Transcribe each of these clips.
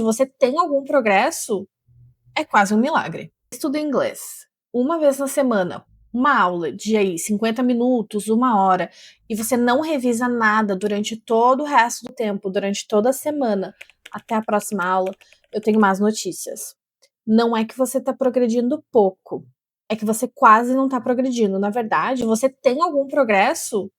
Se você tem algum progresso, é quase um milagre. Estuda inglês uma vez na semana, uma aula de aí 50 minutos, 1 hora, e você não revisa nada durante todo o resto do tempo, durante toda a semana, até a próxima aula, eu tenho más notícias. Não é que você está progredindo pouco, é que você quase não está progredindo. Na verdade, você tem algum progresso,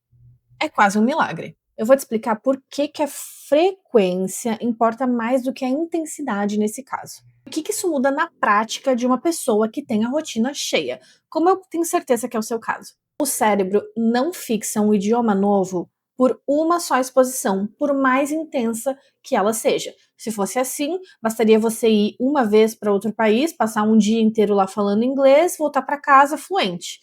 é quase um milagre. Eu vou te explicar por que a frequência importa mais do que a intensidade nesse caso. O que isso muda na prática de uma pessoa que tem a rotina cheia, como eu tenho certeza que é o seu caso. O cérebro não fixa um idioma novo por uma só exposição, por mais intensa que ela seja. Se fosse assim, bastaria você ir uma vez para outro país, passar um dia inteiro lá falando inglês, voltar para casa fluente.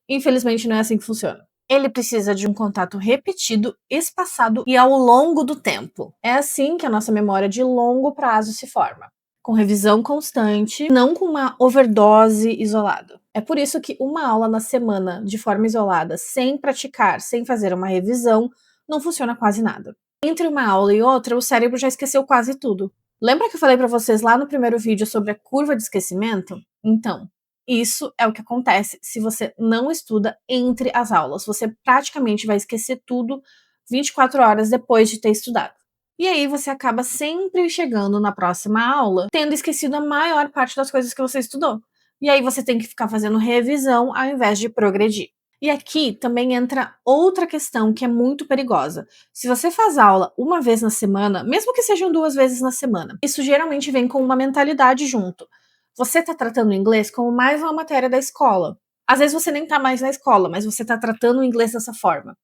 Infelizmente não é assim que funciona. Ele precisa de um contato repetido, espaçado e ao longo do tempo. É assim que a nossa memória de longo prazo se forma, com revisão constante, não com uma overdose isolada. É por isso que uma aula na semana, de forma isolada, sem praticar, sem fazer uma revisão, não funciona quase nada. Entre uma aula e outra, o cérebro já esqueceu quase tudo. Lembra que eu falei para vocês lá no primeiro vídeo sobre a curva de esquecimento? Então, isso é o que acontece se você não estuda entre as aulas. Você praticamente vai esquecer tudo 24 horas depois de ter estudado. E aí você acaba sempre chegando na próxima aula tendo esquecido a maior parte das coisas que você estudou. E aí você tem que ficar fazendo revisão ao invés de progredir. E aqui também entra outra questão que é muito perigosa. Se você faz aula uma vez na semana, mesmo que sejam 2 vezes na semana, isso geralmente vem com uma mentalidade junto. Você está tratando o inglês como mais uma matéria da escola. Às vezes você nem está mais na escola, mas você está tratando o inglês dessa forma.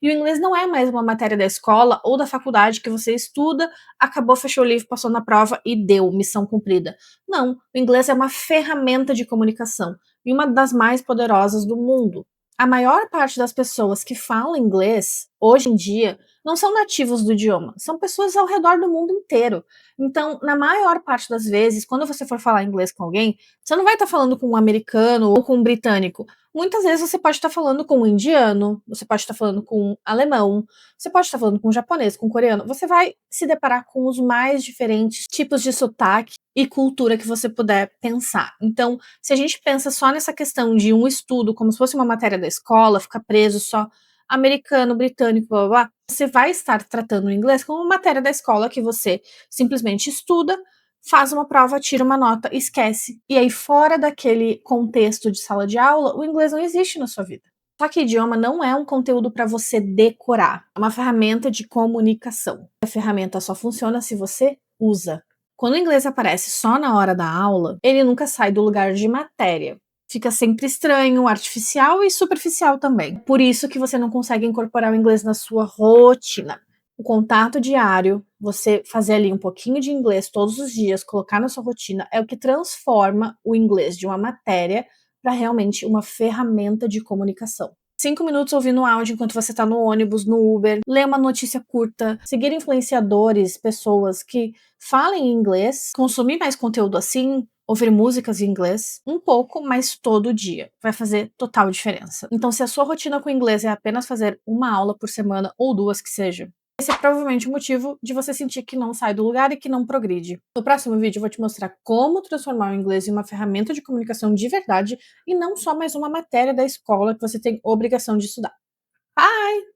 E o inglês não é mais uma matéria da escola ou da faculdade que você estuda, acabou, fechou o livro, passou na prova e deu, missão cumprida. Não, o inglês é uma ferramenta de comunicação e uma das mais poderosas do mundo. A maior parte das pessoas que falam inglês, hoje em dia, não são nativos do idioma, são pessoas ao redor do mundo inteiro. Então, na maior parte das vezes, quando você for falar inglês com alguém, você não vai estar falando com um americano ou com um britânico. Muitas vezes você pode estar falando com um indiano, você pode estar falando com um alemão, você pode estar falando com um japonês, com um coreano. Você vai se deparar com os mais diferentes tipos de sotaque e cultura que você puder pensar. Então, se a gente pensa só nessa questão de um estudo como se fosse uma matéria da escola, ficar preso só americano, britânico, blá, blá, blá, você vai estar tratando o inglês como uma matéria da escola que você simplesmente estuda, faz uma prova, tira uma nota, esquece. E aí, fora daquele contexto de sala de aula, o inglês não existe na sua vida. Só que idioma não é um conteúdo para você decorar, é uma ferramenta de comunicação. A ferramenta só funciona se você usa. Quando o inglês aparece só na hora da aula, ele nunca sai do lugar de matéria. Fica sempre estranho, artificial e superficial também. Por isso que você não consegue incorporar o inglês na sua rotina. O contato diário, você fazer ali um pouquinho de inglês todos os dias, colocar na sua rotina, é o que transforma o inglês de uma matéria para realmente uma ferramenta de comunicação. 5 minutos ouvindo áudio enquanto você está no ônibus, no Uber, ler uma notícia curta, seguir influenciadores, pessoas que falem inglês, consumir mais conteúdo assim, ouvir músicas em inglês, um pouco, mas todo dia. Vai fazer total diferença. Então, se a sua rotina com inglês é apenas fazer uma aula por semana, ou 2 que seja, esse é provavelmente o motivo de você sentir que não sai do lugar e que não progride. No próximo vídeo eu vou te mostrar como transformar o inglês em uma ferramenta de comunicação de verdade e não só mais uma matéria da escola que você tem obrigação de estudar. Bye!